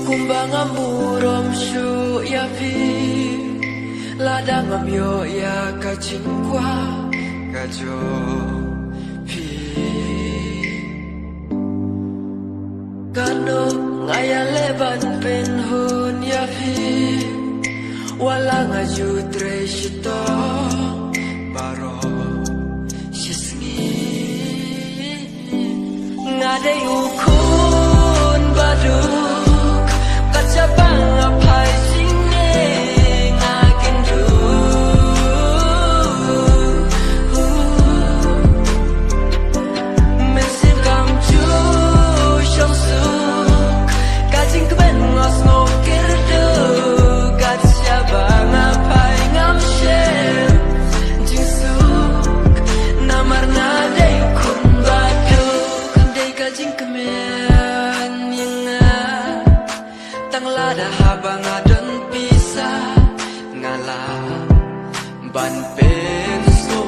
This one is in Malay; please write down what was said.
kumbang amurom shu ya vi ladang am yo ya ka chingkwa ka jo pi kano ngaya leban pen hun ya vi wala nga ju tre shito baro shisngi ngade ukun baduk kacabang apai singe ngakin du mesin kam ju shong suk kajing keben ngos ngokir du kacabang apai ngam shem jing suk namar nade ukun baduk andai kajing kemen tang lada habang adon bisa ngalah ban pen so